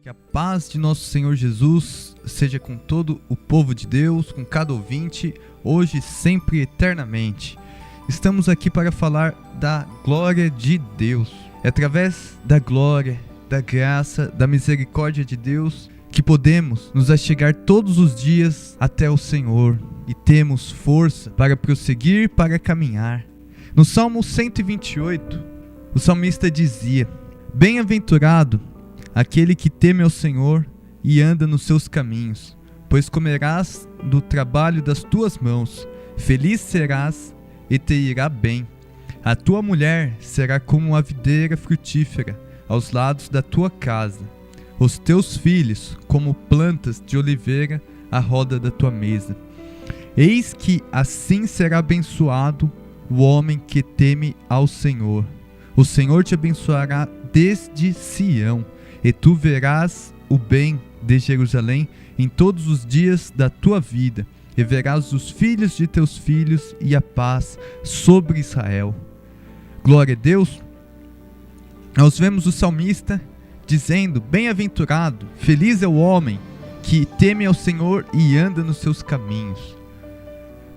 Que a paz de nosso Senhor Jesus seja com todo o povo de Deus, com cada ouvinte, hoje, sempre e eternamente. Estamos aqui para falar da glória de Deus. É através da glória, da graça, da misericórdia de Deus que podemos nos achegar todos os dias até o Senhor e temos força para prosseguir, para caminhar. No Salmo 128, o salmista dizia: Bem-aventurado aquele que teme ao Senhor e anda nos seus caminhos, pois comerás do trabalho das tuas mãos, feliz serás e te irá bem. A tua mulher será como uma videira frutífera aos lados da tua casa, os teus filhos como plantas de oliveira à roda da tua mesa. Eis que assim será abençoado o homem que teme ao Senhor. O Senhor te abençoará desde Sião, e tu verás o bem de Jerusalém em todos os dias da tua vida, e verás os filhos de teus filhos e a paz sobre Israel. Glória a Deus. Nós vemos o salmista dizendo: Bem-aventurado, feliz é o homem que teme ao Senhor e anda nos seus caminhos,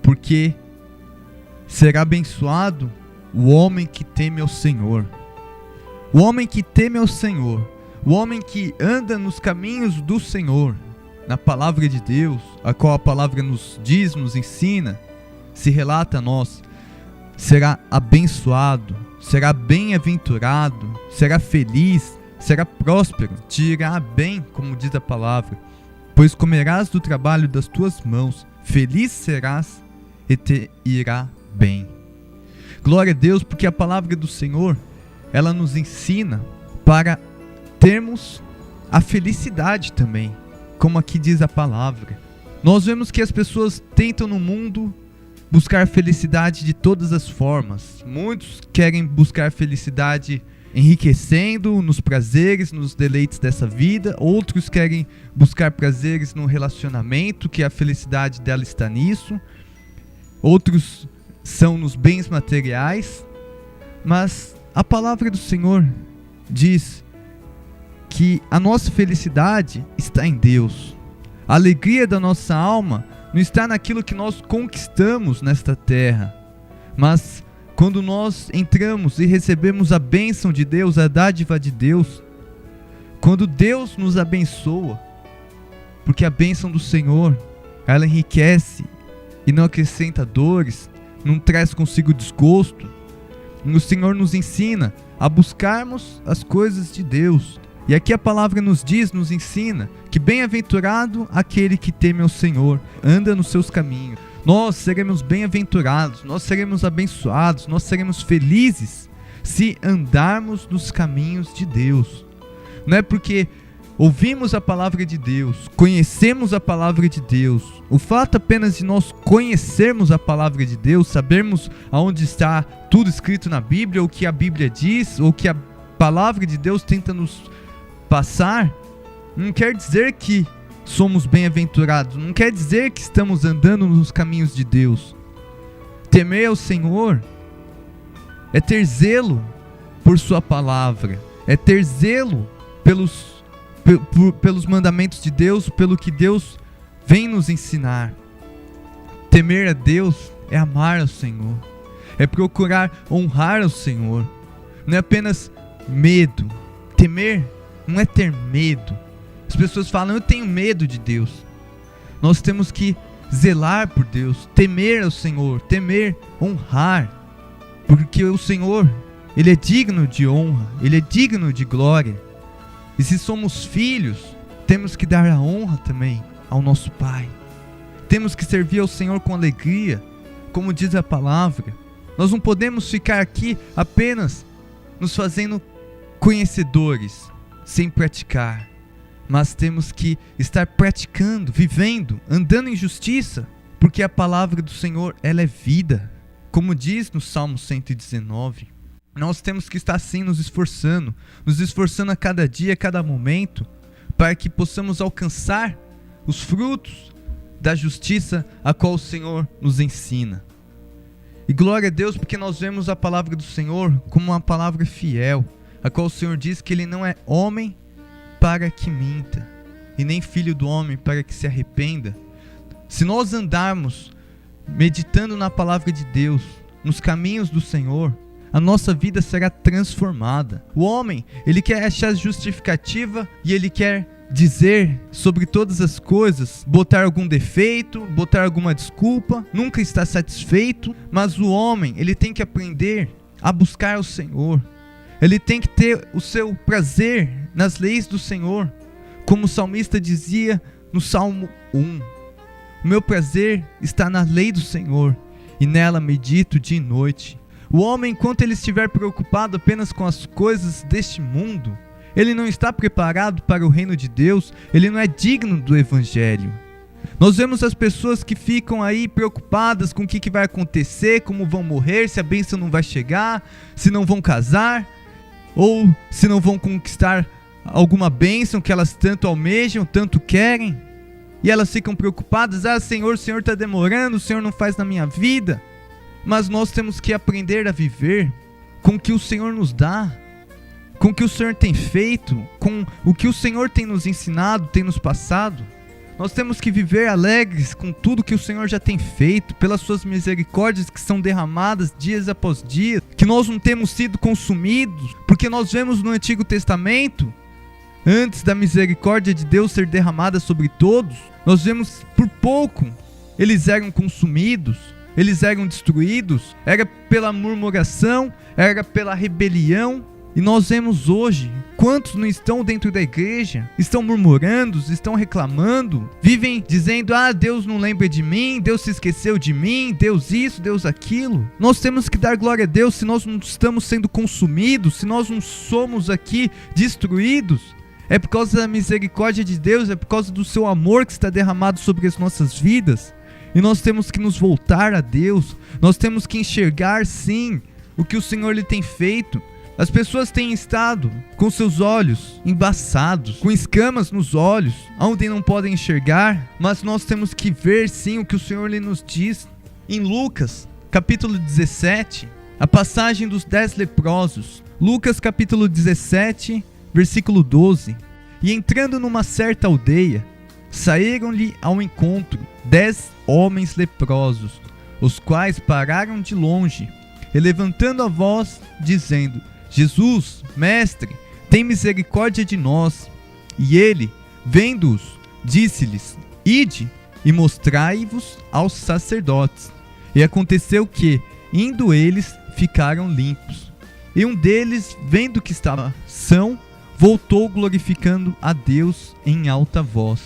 porque será abençoado o homem que teme ao Senhor. O homem que teme ao Senhor, o homem que anda nos caminhos do Senhor, na palavra de Deus, a qual a palavra nos diz, nos ensina, se relata a nós, será abençoado, será bem-aventurado, será feliz, será próspero, te irá bem, como diz a palavra, pois comerás do trabalho das tuas mãos, feliz serás e te irá bem. Glória a Deus, porque a palavra do Senhor, ela nos ensina para termos a felicidade também, como aqui diz a palavra. Nós vemos que as pessoas tentam no mundo buscar felicidade de todas as formas. Muitos querem buscar felicidade enriquecendo nos prazeres, nos deleites dessa vida. Outros querem buscar prazeres no relacionamento, que a felicidade dela está nisso. Outros são nos bens materiais. Mas a palavra do Senhor diz que a nossa felicidade está em Deus. A alegria da nossa alma não está naquilo que nós conquistamos nesta terra, mas quando nós entramos e recebemos a bênção de Deus, a dádiva de Deus, quando Deus nos abençoa, porque a bênção do Senhor, ela enriquece e não acrescenta dores, não traz consigo desgosto. O Senhor nos ensina a buscarmos as coisas de Deus. E aqui a palavra nos diz, nos ensina, que bem-aventurado aquele que teme ao Senhor, anda nos seus caminhos. Nós seremos bem-aventurados, nós seremos abençoados, nós seremos felizes se andarmos nos caminhos de Deus. Não é porque ouvimos a palavra de Deus, conhecemos a palavra de Deus. O fato apenas de nós conhecermos a palavra de Deus, sabermos aonde está tudo escrito na Bíblia, o que a Bíblia diz, ou que a palavra de Deus tenta nos passar, não quer dizer que somos bem-aventurados, não quer dizer que estamos andando nos caminhos de Deus. Temer ao Senhor é ter zelo por sua palavra, é ter zelo pelos mandamentos de Deus, pelo que Deus vem nos ensinar. Temer a Deus é amar ao Senhor, é procurar honrar ao Senhor. Não é apenas medo. Temer não é ter medo. As pessoas falam: eu tenho medo de Deus. Nós temos que zelar por Deus, temer ao Senhor, temer, honrar, porque o Senhor, Ele é digno de honra, Ele é digno de glória. E se somos filhos, temos que dar a honra também ao nosso Pai. Temos que servir ao Senhor com alegria, como diz a palavra. Nós não podemos ficar aqui apenas nos fazendo conhecedores, sem praticar. Mas temos que estar praticando, vivendo, andando em justiça, porque a palavra do Senhor, ela é vida. Como diz no Salmo 119, nós temos que estar assim nos esforçando a cada dia, a cada momento, para que possamos alcançar os frutos da justiça a qual o Senhor nos ensina. E glória a Deus, porque nós vemos a palavra do Senhor como uma palavra fiel, a qual o Senhor diz que Ele não é homem para que minta, e nem filho do homem para que se arrependa. Se nós andarmos meditando na palavra de Deus, nos caminhos do Senhor, a nossa vida será transformada. O homem, ele quer achar justificativa e ele quer dizer sobre todas as coisas, botar algum defeito, botar alguma desculpa, nunca está satisfeito. Mas o homem, ele tem que aprender a buscar o Senhor. Ele tem que ter o seu prazer nas leis do Senhor. Como o salmista dizia no Salmo 1: o meu prazer está na lei do Senhor, e nela medito dia e noite. O homem, enquanto ele estiver preocupado apenas com as coisas deste mundo, ele não está preparado para o reino de Deus, ele não é digno do Evangelho. Nós vemos as pessoas que ficam aí preocupadas com o que vai acontecer, como vão morrer, se a bênção não vai chegar, se não vão casar, ou se não vão conquistar alguma bênção que elas tanto almejam, tanto querem. E elas ficam preocupadas: Senhor, o Senhor está demorando, o Senhor não faz na minha vida. Mas nós temos que aprender a viver com o que o Senhor nos dá, com o que o Senhor tem feito, com o que o Senhor tem nos ensinado, tem nos passado. Nós temos que viver alegres com tudo que o Senhor já tem feito, pelas suas misericórdias que são derramadas dias após dia, que nós não temos sido consumidos, porque nós vemos no Antigo Testamento, antes da misericórdia de Deus ser derramada sobre todos, nós vemos por pouco eles eram consumidos, eles eram destruídos, era pela murmuração, era pela rebelião. E nós vemos hoje, quantos não estão dentro da igreja, estão murmurando, estão reclamando, vivem dizendo: Deus não lembra de mim, Deus se esqueceu de mim, Deus isso, Deus aquilo. Nós temos que dar glória a Deus se nós não estamos sendo consumidos, se nós não somos aqui destruídos. É por causa da misericórdia de Deus, é por causa do seu amor que está derramado sobre as nossas vidas. E nós temos que nos voltar a Deus, nós temos que enxergar sim o que o Senhor lhe tem feito. As pessoas têm estado com seus olhos embaçados, com escamas nos olhos, onde não podem enxergar, mas nós temos que ver sim o que o Senhor lhe nos diz. Em Lucas, capítulo 17, a passagem dos 10 leprosos. Lucas, capítulo 17, versículo 12. E entrando numa certa aldeia, saíram-lhe ao encontro 10 homens leprosos, os quais pararam de longe, e levantando a voz, dizendo: Jesus, mestre, tem misericórdia de nós. E ele, vendo-os, disse-lhes: Ide e mostrai-vos aos sacerdotes. E aconteceu que, indo eles, ficaram limpos. E um deles, vendo que estava são, voltou glorificando a Deus em alta voz,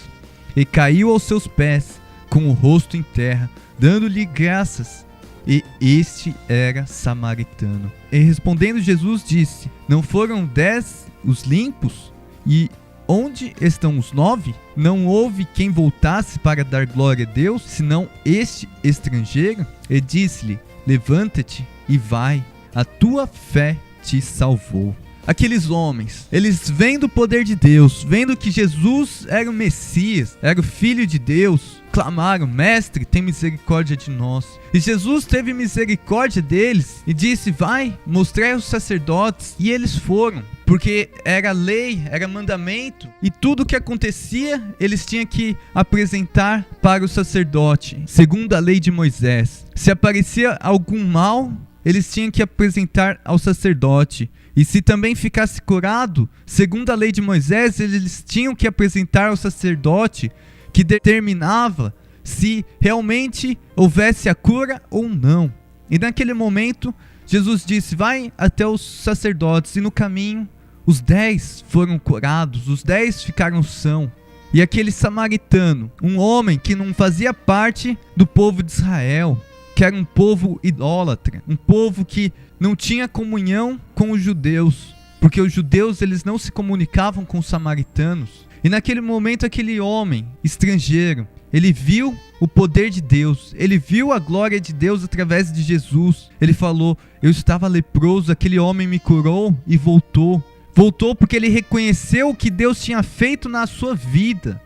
e caiu aos seus pés, com o rosto em terra, dando-lhe graças. E este era samaritano. E respondendo Jesus disse: Não foram 10 os limpos? E onde estão os 9? Não houve quem voltasse para dar glória a Deus, senão este estrangeiro? E disse-lhe: Levanta-te e vai, a tua fé te salvou. Aqueles homens, eles vendo o poder de Deus, vendo que Jesus era o Messias, era o Filho de Deus, clamaram: Mestre, tem misericórdia de nós. E Jesus teve misericórdia deles e disse: Vai, mostrei aos sacerdotes. E eles foram, porque era lei, era mandamento, e tudo que acontecia, eles tinham que apresentar para o sacerdote, segundo a lei de Moisés. Se aparecia algum mal, eles tinham que apresentar ao sacerdote. E se também ficasse curado, segundo a lei de Moisés, eles tinham que apresentar ao sacerdote, que determinava se realmente houvesse a cura ou não. E naquele momento, Jesus disse: vai até os sacerdotes. E no caminho, os 10 foram curados, os 10 ficaram sãos. E aquele samaritano, um homem que não fazia parte do povo de Israel, que era um povo idólatra, um povo que não tinha comunhão com os judeus, porque os judeus eles não se comunicavam com os samaritanos. E naquele momento aquele homem estrangeiro, ele viu o poder de Deus, ele viu a glória de Deus através de Jesus. Ele falou: eu estava leproso, aquele homem me curou e voltou. Voltou porque ele reconheceu o que Deus tinha feito na sua vida.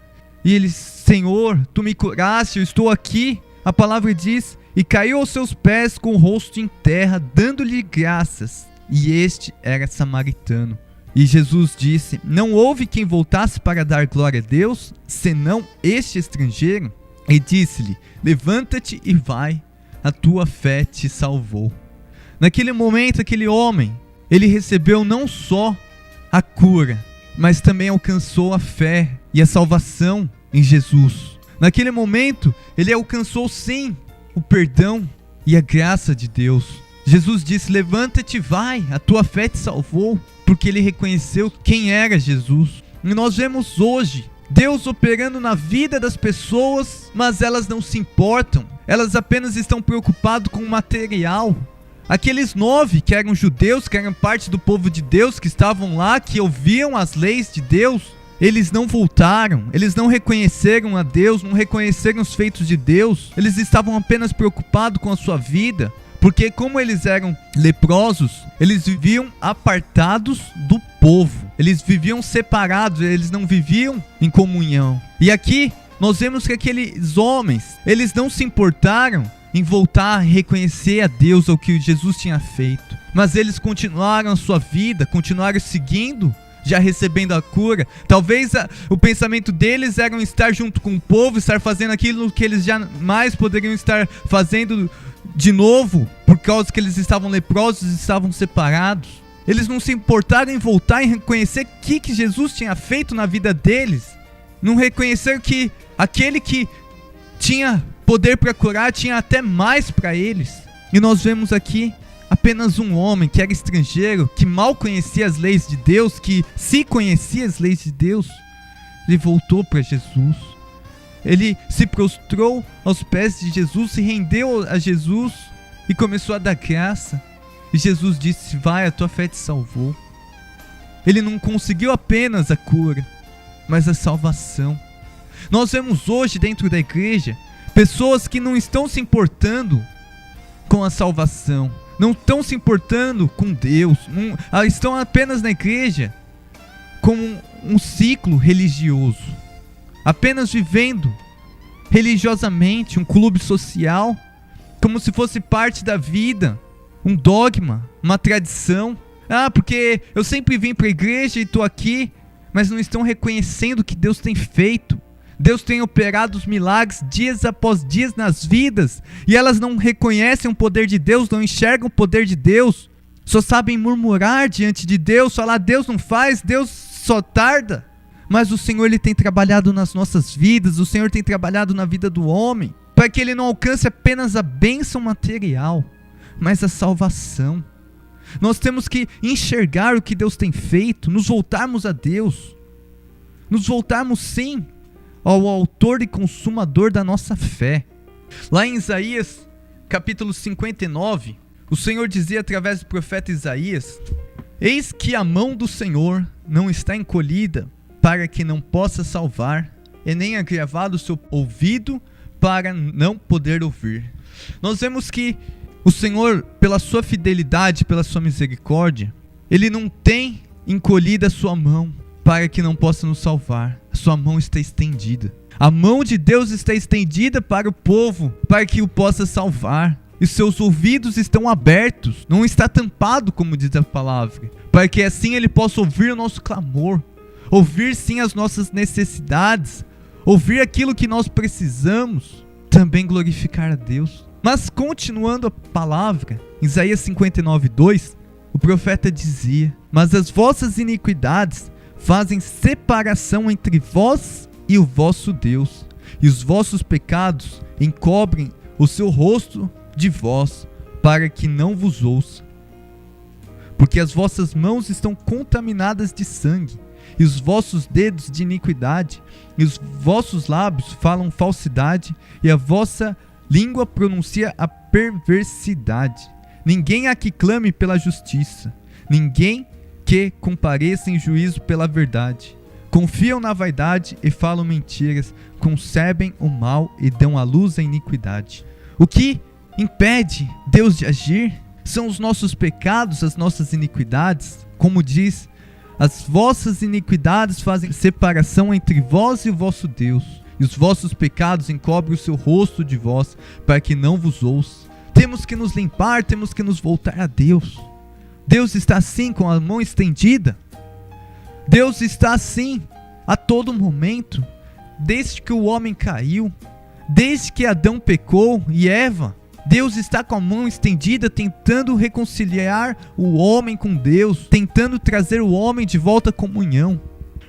E ele: Senhor, tu me curaste, eu estou aqui. A palavra diz: e caiu aos seus pés com o rosto em terra, dando-lhe graças. E este era samaritano. E Jesus disse: não houve quem voltasse para dar glória a Deus, senão este estrangeiro. E disse-lhe: levanta-te e vai, a tua fé te salvou. Naquele momento, aquele homem, ele recebeu não só a cura, mas também alcançou a fé e a salvação em Jesus. Naquele momento, ele alcançou sim o perdão e a graça de Deus. Jesus disse: levanta-te e vai, a tua fé te salvou, porque ele reconheceu quem era Jesus. E nós vemos hoje Deus operando na vida das pessoas, mas elas não se importam, elas apenas estão preocupadas com o material. Aqueles 9 que eram judeus, que eram parte do povo de Deus, que estavam lá, que ouviam as leis de Deus, eles não voltaram, eles não reconheceram a Deus, não reconheceram os feitos de Deus, eles estavam apenas preocupados com a sua vida, porque como eles eram leprosos, eles viviam apartados do povo, eles viviam separados, eles não viviam em comunhão. E aqui nós vemos que aqueles homens, eles não se importaram em voltar a reconhecer a Deus, ao que Jesus tinha feito, mas eles continuaram a sua vida, continuaram seguindo, já recebendo a cura. Talvez o pensamento deles era estar junto com o povo, estar fazendo aquilo que eles jamais poderiam estar fazendo de novo, por causa que eles estavam leprosos e estavam separados. Eles não se importaram em voltar e reconhecer o que Jesus tinha feito na vida deles, não reconhecer que aquele que tinha poder para curar tinha até mais para eles. E nós vemos aqui apenas um homem que era estrangeiro, que mal conhecia as leis de Deus, que se conhecia as leis de Deus, ele voltou para Jesus. Ele se prostrou aos pés de Jesus, se rendeu a Jesus e começou a dar graça. E Jesus disse: vai, a tua fé te salvou. Ele não conseguiu apenas a cura, mas a salvação. Nós vemos hoje dentro da igreja pessoas que não estão se importando com a salvação, não estão se importando com Deus, estão apenas na igreja como um ciclo religioso, apenas vivendo religiosamente, um clube social, como se fosse parte da vida, um dogma, uma tradição. Porque eu sempre vim para a igreja e estou aqui, mas não estão reconhecendo o que Deus tem feito. Deus tem operado os milagres dias após dias nas vidas, e elas não reconhecem o poder de Deus, não enxergam o poder de Deus, só sabem murmurar diante de Deus, falar: Deus não faz, Deus só tarda. Mas o Senhor, Ele tem trabalhado nas nossas vidas, o Senhor tem trabalhado na vida do homem, para que ele não alcance apenas a bênção material, mas a salvação. Nós temos que enxergar o que Deus tem feito, nos voltarmos a Deus, nos voltarmos sim ao autor e consumador da nossa fé. Lá em Isaías, capítulo 59, o Senhor dizia através do profeta Isaías: eis que a mão do Senhor não está encolhida para que não possa salvar, e nem agravado o seu ouvido para não poder ouvir. Nós vemos que o Senhor, pela sua fidelidade, pela sua misericórdia, Ele não tem encolhido a sua mão para que não possa nos salvar. A sua mão está estendida. A mão de Deus está estendida para o povo, para que o possa salvar. E seus ouvidos estão abertos, não está tampado, como diz a palavra, para que assim Ele possa ouvir o nosso clamor, ouvir sim as nossas necessidades, ouvir aquilo que nós precisamos, também glorificar a Deus. Mas continuando a palavra, em Isaías 59:2, o profeta dizia: mas as vossas iniquidades fazem separação entre vós e o vosso Deus, e os vossos pecados encobrem o seu rosto de vós, para que não vos ouça. Porque as vossas mãos estão contaminadas de sangue, e os vossos dedos de iniquidade, e os vossos lábios falam falsidade, e a vossa língua pronuncia a perversidade. Ninguém há que clame pela justiça, ninguém que compareça em juízo pela verdade. Confiam na vaidade e falam mentiras, concebem o mal e dão à luz a iniquidade. O que impede Deus de agir são os nossos pecados, as nossas iniquidades. Como diz: as vossas iniquidades fazem separação entre vós e o vosso Deus, e os vossos pecados encobrem o seu rosto de vós, para que não vos ouça. Temos que nos limpar, temos que nos voltar a Deus. Deus está assim com a mão estendida Deus está assim a todo momento, desde que o homem caiu, desde que Adão pecou e Eva. Deus está com a mão estendida tentando reconciliar o homem com Deus, tentando trazer o homem de volta à comunhão.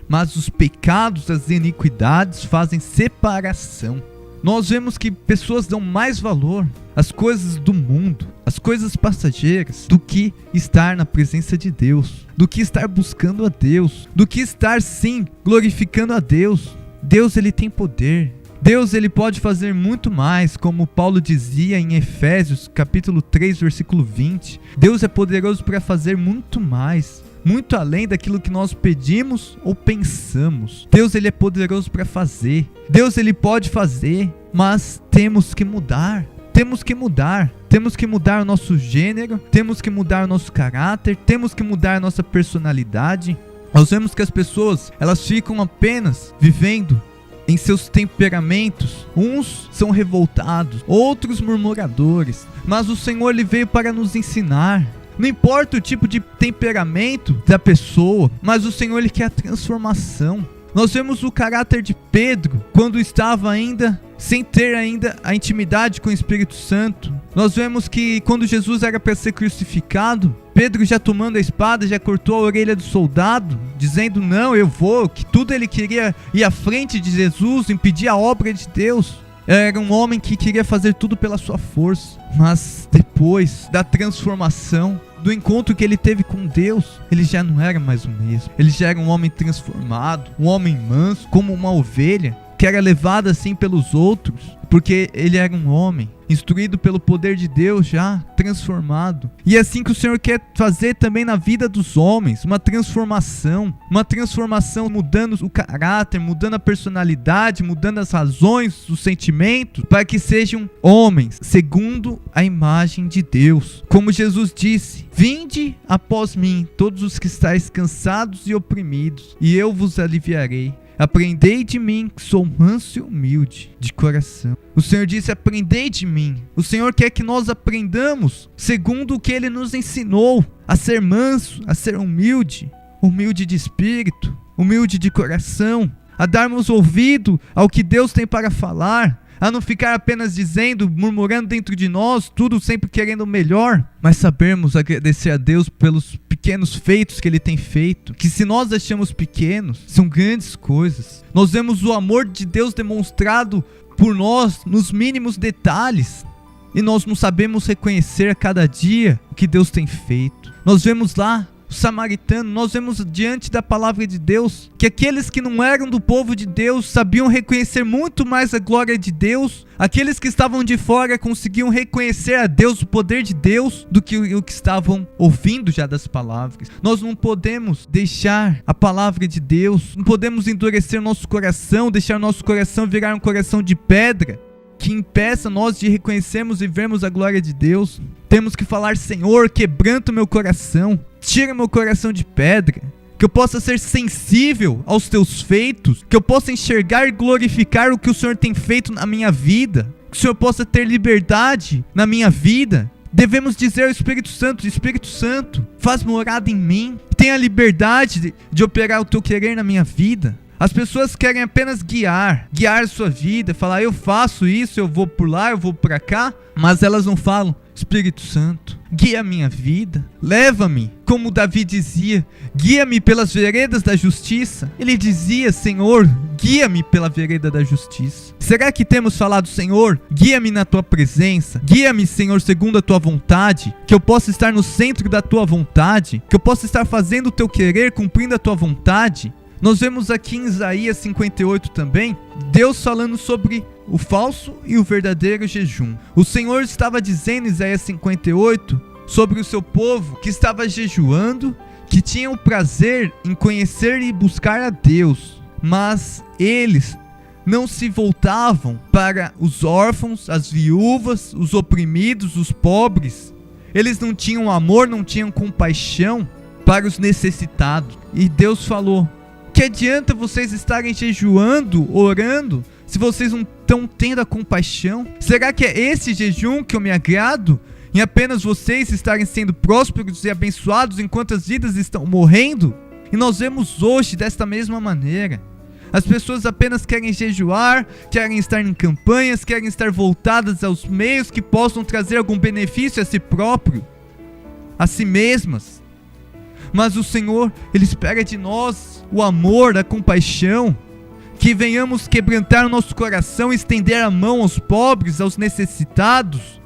Mas os pecados, as iniquidades fazem separação. Nós vemos que pessoas dão mais valor às coisas do mundo, às coisas passageiras, do que estar na presença de Deus, do que estar buscando a Deus, do que estar sim glorificando a Deus. Deus, ele tem poder. Deus, ele pode fazer muito mais, como Paulo dizia em Efésios capítulo 3, versículo 20. Deus é poderoso para fazer muito mais, muito além daquilo que nós pedimos ou pensamos. Deus, ele é poderoso para fazer. Deus, ele pode fazer, mas temos que mudar. Temos que mudar. Temos que mudar o nosso gênero, temos que mudar o nosso caráter, temos que mudar a nossa personalidade. Nós vemos que as pessoas, elas ficam apenas vivendo em seus temperamentos. Uns são revoltados, outros murmuradores. Mas o Senhor, ele veio para nos ensinar. Não importa o tipo de temperamento da pessoa, mas o Senhor, ele quer a transformação. Nós vemos o caráter de Pedro quando estava ainda sem ter ainda a intimidade com o Espírito Santo. Nós vemos que quando Jesus era para ser crucificado, Pedro, já tomando a espada, já cortou a orelha do soldado, dizendo: não, eu vou, que tudo ele queria ir à frente de Jesus, impedir a obra de Deus. Era um homem que queria fazer tudo pela sua força. Mas depois da transformação, do encontro que ele teve com Deus, ele já não era mais o mesmo. Ele já era um homem transformado, um homem manso, como uma ovelha, que era levada assim pelos outros, porque ele era um homem instruído pelo poder de Deus, já transformado. E é assim que o Senhor quer fazer também na vida dos homens, uma transformação mudando o caráter, mudando a personalidade, mudando as razões, os sentimentos, para que sejam homens segundo a imagem de Deus. Como Jesus disse: vinde após mim, todos os que estáis cansados e oprimidos, e eu vos aliviarei. Aprendei de mim, que sou manso e humilde de coração. O Senhor disse: aprendei de mim. O Senhor quer que nós aprendamos segundo o que Ele nos ensinou, a ser manso, a ser humilde, humilde de espírito, humilde de coração, a darmos ouvido ao que Deus tem para falar, a não ficar apenas dizendo, murmurando dentro de nós, tudo sempre querendo o melhor, mas sabermos agradecer a Deus pelos pequenos feitos que Ele tem feito, que se nós achamos pequenos, são grandes coisas. Nós vemos o amor de Deus demonstrado por nós nos mínimos detalhes, e nós não sabemos reconhecer a cada dia o que Deus tem feito. Nós vemos lá o samaritano, nós vemos diante da palavra de Deus que aqueles que não eram do povo de Deus sabiam reconhecer muito mais a glória de Deus. Aqueles que estavam de fora conseguiam reconhecer a Deus, o poder de Deus, do que o que estavam ouvindo já das palavras. Nós não podemos deixar a palavra de Deus, não podemos endurecer nosso coração, deixar nosso coração virar um coração de pedra, que impeça nós de reconhecermos e vermos a glória de Deus. Temos que falar: Senhor, quebranta o meu coração, tira meu coração de pedra, que eu possa ser sensível aos teus feitos, que eu possa enxergar e glorificar o que o Senhor tem feito na minha vida, que o Senhor possa ter liberdade na minha vida. Devemos dizer ao Espírito Santo: Espírito Santo, faz morada em mim, tenha liberdade de operar o teu querer na minha vida. As pessoas querem apenas guiar a sua vida, falar: eu faço isso, eu vou por lá, eu vou por cá, mas elas não falam: Espírito Santo, guia a minha vida, leva-me, como Davi dizia, guia-me pelas veredas da justiça. Ele dizia: Senhor, guia-me pela vereda da justiça. Será que temos falado: Senhor, guia-me na tua presença, guia-me, Senhor, segundo a tua vontade, que eu possa estar no centro da tua vontade, que eu possa estar fazendo o teu querer, cumprindo a tua vontade? Nós vemos aqui em Isaías 58 também, Deus falando sobre o falso e o verdadeiro jejum. O Senhor estava dizendo em Isaías 58 sobre o seu povo que estava jejuando, que tinha o prazer em conhecer e buscar a Deus, mas eles não se voltavam para os órfãos, as viúvas, os oprimidos, os pobres. Eles não tinham amor, não tinham compaixão para os necessitados. E Deus falou: que adianta vocês estarem jejuando, orando, se vocês não estão tendo a compaixão? Será que é esse jejum que eu me agrado? Em apenas vocês estarem sendo prósperos e abençoados enquanto as vidas estão morrendo? E nós vemos hoje desta mesma maneira. As pessoas apenas querem jejuar, querem estar em campanhas, querem estar voltadas aos meios que possam trazer algum benefício a si próprio, a si mesmas. Mas o Senhor, Ele espera de nós o amor, a compaixão, que venhamos quebrantar o nosso coração, estender a mão aos pobres, aos necessitados,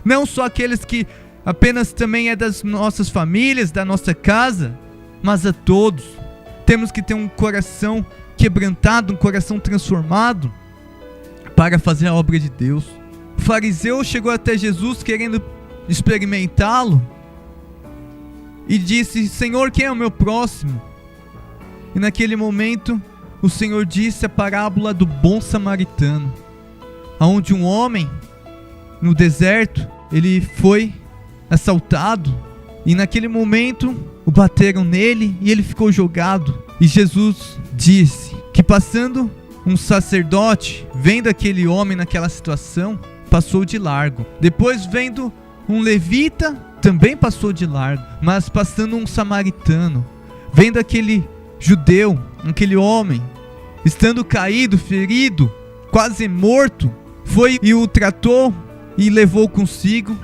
não só aqueles que apenas também é das nossas famílias, da nossa casa, mas a todos. Temos que ter um coração quebrantado, um coração transformado para fazer a obra de Deus. O fariseu chegou até Jesus querendo experimentá-lo e disse: Senhor, quem é o meu próximo? E naquele momento o Senhor disse a parábola do bom samaritano, onde um homem no deserto, ele foi assaltado e naquele momento o bateram nele e ele ficou jogado. E Jesus disse que passando um sacerdote, vendo aquele homem naquela situação, passou de largo. Depois vendo um levita, também passou de largo. Mas passando um samaritano, vendo aquele judeu, aquele homem, estando caído, ferido, quase morto, foi e o tratou e levou consigo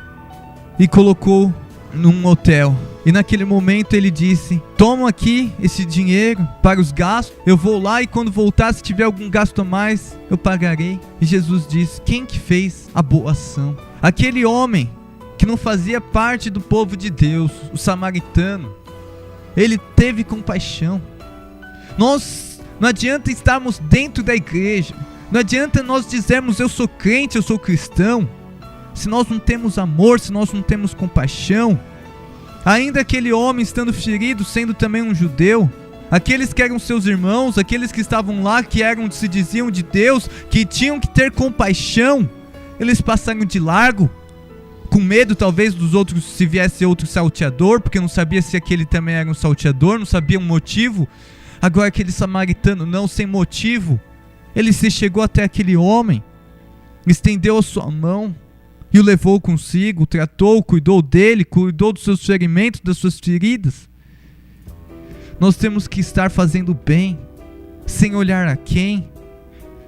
e colocou num hotel. E naquele momento ele disse: toma aqui esse dinheiro para os gastos, eu vou lá e quando voltar, se tiver algum gasto a mais, eu pagarei. E Jesus disse: quem que fez a boa ação? Aquele homem que não fazia parte do povo de Deus, o samaritano, ele teve compaixão. Não adianta estarmos dentro da igreja, não adianta nós dizermos eu sou crente, eu sou cristão, se nós não temos amor, se nós não temos compaixão. Ainda aquele homem estando ferido, sendo também um judeu, aqueles que eram seus irmãos, aqueles que estavam lá, que se diziam de Deus, que tinham que ter compaixão, eles passaram de largo, com medo talvez dos outros, se viesse outro salteador, porque não sabia se aquele também era um salteador, não sabia o motivo. Agora aquele samaritano, não, sem motivo, ele se chegou até aquele homem, estendeu a sua mão e o levou consigo, tratou, cuidou dele, cuidou dos seus ferimentos, das suas feridas. Nós temos que estar fazendo bem, sem olhar a quem,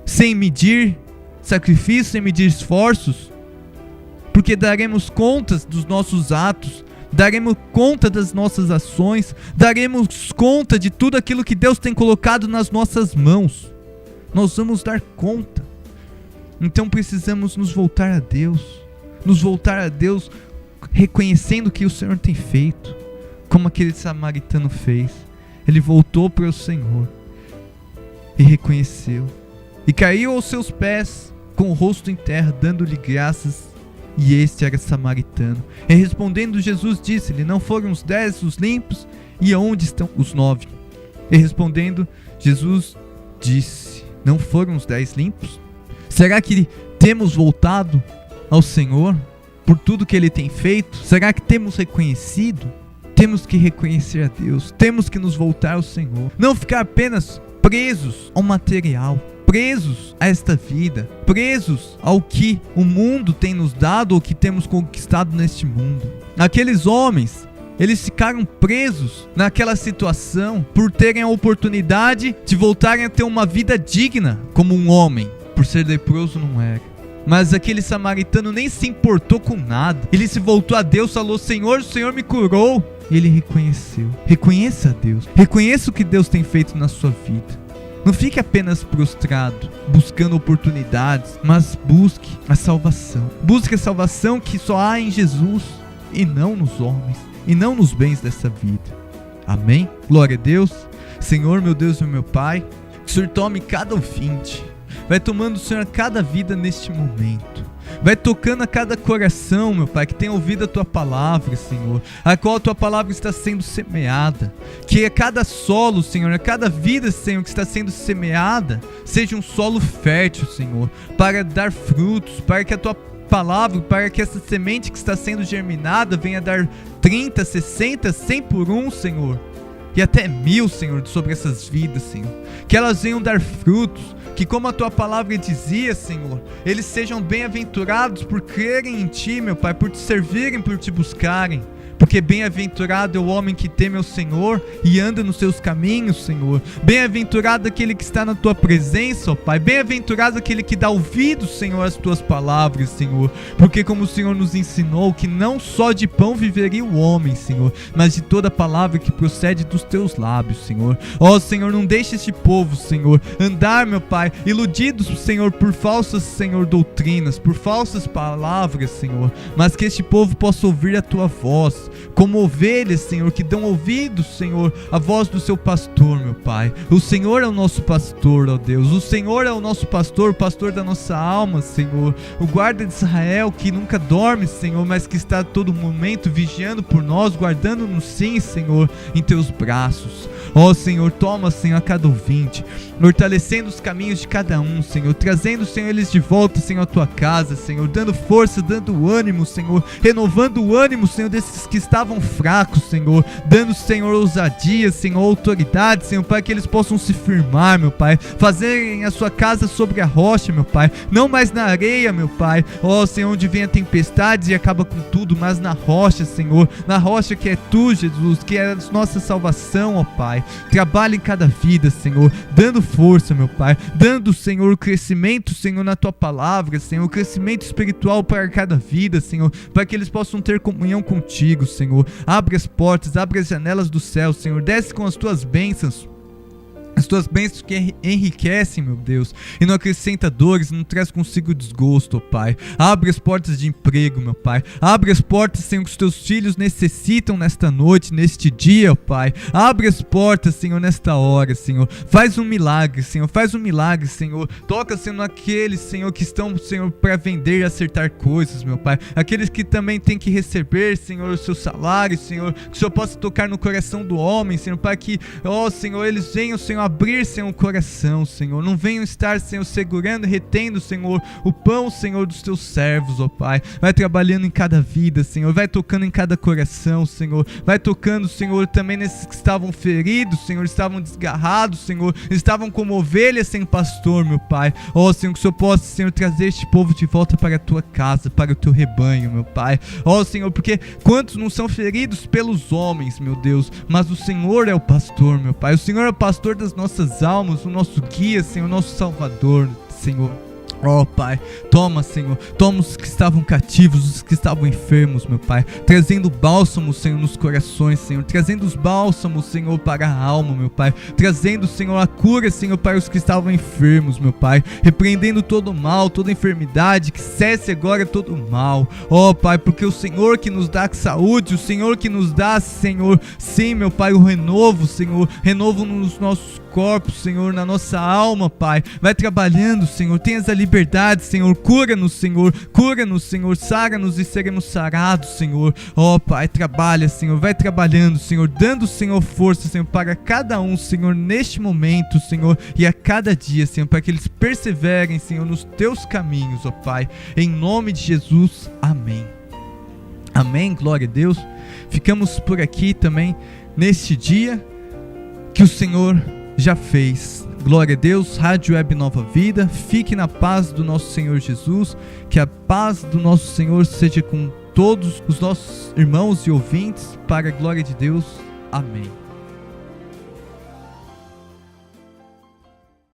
sem medir sacrifícios, sem medir esforços, porque daremos contas dos nossos atos, daremos conta das nossas ações, daremos conta de tudo aquilo que Deus tem colocado nas nossas mãos. Nós vamos dar conta. Então precisamos nos voltar a Deus, reconhecendo o que o Senhor tem feito, como aquele samaritano fez. Ele voltou para o Senhor e reconheceu, e caiu aos seus pés com o rosto em terra, dando-lhe graças. E este era samaritano. E respondendo Jesus disse-lhe: não foram os 10 os limpos? E aonde estão os 9? E respondendo Jesus disse: não foram os 10 limpos? Será que temos voltado ao Senhor por tudo que Ele tem feito? Será que temos reconhecido? Temos que reconhecer a Deus, temos que nos voltar ao Senhor, não ficar apenas presos ao material, presos a esta vida, presos ao que o mundo tem nos dado ou que temos conquistado neste mundo. Aqueles homens, eles ficaram presos naquela situação por terem a oportunidade de voltarem a ter uma vida digna como um homem. Por ser leproso não era. Mas aquele samaritano nem se importou com nada. Ele se voltou a Deus, falou: Senhor, o Senhor me curou. E ele reconheceu. Reconheça a Deus. Reconheça o que Deus tem feito na sua vida. Não fique apenas prostrado, buscando oportunidades, mas busque a salvação. Busque a salvação que só há em Jesus, e não nos homens, e não nos bens dessa vida. Amém? Glória a Deus. Senhor, meu Deus e meu Pai, que o Senhor tome cada ouvinte. Vai tomando, Senhor, cada vida neste momento. Vai tocando a cada coração, meu Pai, que tem ouvido a Tua palavra, Senhor, a qual a Tua palavra está sendo semeada. Que a cada solo, Senhor, a cada vida, Senhor, que está sendo semeada, seja um solo fértil, Senhor, para dar frutos, para que a Tua palavra, para que essa semente que está sendo germinada venha dar 30, 60, 100 por um, Senhor, e até 1000, Senhor, sobre essas vidas, Senhor. Que elas venham dar frutos, que como a Tua palavra dizia, Senhor, eles sejam bem-aventurados por crerem em Ti, meu Pai, por Te servirem, por Te buscarem, porque bem-aventurado é o homem que teme ao Senhor e anda nos seus caminhos, Senhor. Bem-aventurado aquele que está na tua presença, ó Pai. Bem-aventurado aquele que dá ouvido, Senhor, às tuas palavras, Senhor, porque como o Senhor nos ensinou que não só de pão viveria o homem, Senhor, mas de toda palavra que procede dos teus lábios, Senhor. Ó Senhor, não deixe este povo, Senhor, andar, meu Pai, iludidos, Senhor, por falsas, Senhor, doutrinas, por falsas palavras, Senhor, mas que este povo possa ouvir a tua voz, como ovelhas, Senhor, que dão ouvidos, Senhor, à voz do seu pastor, meu Pai. O Senhor é o nosso pastor, ó Deus. O Senhor é o nosso pastor, o pastor da nossa alma, Senhor. O guarda de Israel que nunca dorme, Senhor, mas que está a todo momento vigiando por nós, guardando-nos sim, Senhor, em teus braços. Ó Senhor, toma, Senhor, a cada ouvinte, fortalecendo os caminhos de cada um, Senhor, trazendo, Senhor, eles de volta, Senhor, à tua casa, Senhor, dando força, dando ânimo, Senhor, renovando o ânimo, Senhor, desses que estavam fracos, Senhor, dando, Senhor, ousadia, Senhor, autoridade, Senhor, para que eles possam se firmar, meu Pai, fazerem a sua casa sobre a rocha, meu Pai, não mais na areia, meu Pai, ó Senhor, onde vem a tempestade e acaba com tudo, mas na rocha, Senhor, na rocha que é tu, Jesus, que é a nossa salvação, ó Pai. Trabalha em cada vida, Senhor, dando força, meu Pai, dando, Senhor, crescimento, Senhor, na tua palavra, Senhor, crescimento espiritual para cada vida, Senhor, para que eles possam ter comunhão contigo, Senhor. Abre as portas, abre as janelas do céu, Senhor, desce com as tuas bênçãos, as tuas bênçãos que enriquecem, meu Deus, e não acrescenta dores, não traz consigo desgosto, ó Pai. Abre as portas de emprego, meu Pai. Abre as portas, Senhor, que os teus filhos necessitam nesta noite, neste dia, ó Pai. Abre as portas, Senhor, nesta hora, Senhor. Faz um milagre, Senhor. Faz um milagre, Senhor. Toca, Senhor, naqueles, Senhor, que estão, Senhor, para vender e acertar coisas, meu Pai. Aqueles que também têm que receber, Senhor, o seu salário, Senhor. Que o Senhor possa tocar no coração do homem, Senhor, para que, ó Senhor, eles venham, Senhor, abrir, Senhor, o coração, Senhor. Não venham estar, Senhor, segurando e retendo, Senhor, o pão, Senhor, dos teus servos, ó Pai. Vai trabalhando em cada vida, Senhor. Vai tocando em cada coração, Senhor. Vai tocando, Senhor, também nesses que estavam feridos, Senhor, estavam desgarrados, Senhor, estavam como ovelhas sem pastor, meu Pai. Ó, Senhor, que o Senhor possa, Senhor, trazer este povo de volta para a tua casa, para o teu rebanho, meu Pai. Ó, Senhor, porque quantos não são feridos pelos homens, meu Deus, mas o Senhor é o pastor, meu Pai. O Senhor é o pastor das nossas almas, o nosso guia, Senhor, o nosso salvador, Senhor. Ó Pai, toma, Senhor, toma os que estavam cativos, os que estavam enfermos, meu Pai, trazendo bálsamo, Senhor, nos corações, Senhor, trazendo os bálsamos, Senhor, para a alma, meu Pai, trazendo, Senhor, a cura, Senhor, para os que estavam enfermos, meu Pai, repreendendo todo o mal, toda enfermidade, que cesse agora todo o mal, ó Pai, porque o Senhor que nos dá saúde, o Senhor que nos dá, Senhor, sim, meu Pai, o renovo, Senhor, renovo nos nossos corpos, Senhor, na nossa alma, Pai, vai trabalhando, Senhor, tenha a liberdade, Senhor, cura-nos, Senhor, sara-nos e seremos sarados, Senhor, ó Pai, trabalha, Senhor, vai trabalhando, Senhor, dando, Senhor, força, Senhor, para cada um, Senhor, neste momento, Senhor, e a cada dia, Senhor, para que eles perseverem, Senhor, nos teus caminhos, ó Pai, em nome de Jesus, amém. Amém, glória a Deus. Ficamos por aqui também neste dia que o Senhor já fez. Glória a Deus, Rádio Web Nova Vida, fique na paz do nosso Senhor Jesus, que a paz do nosso Senhor seja com todos os nossos irmãos e ouvintes, para a glória de Deus, amém.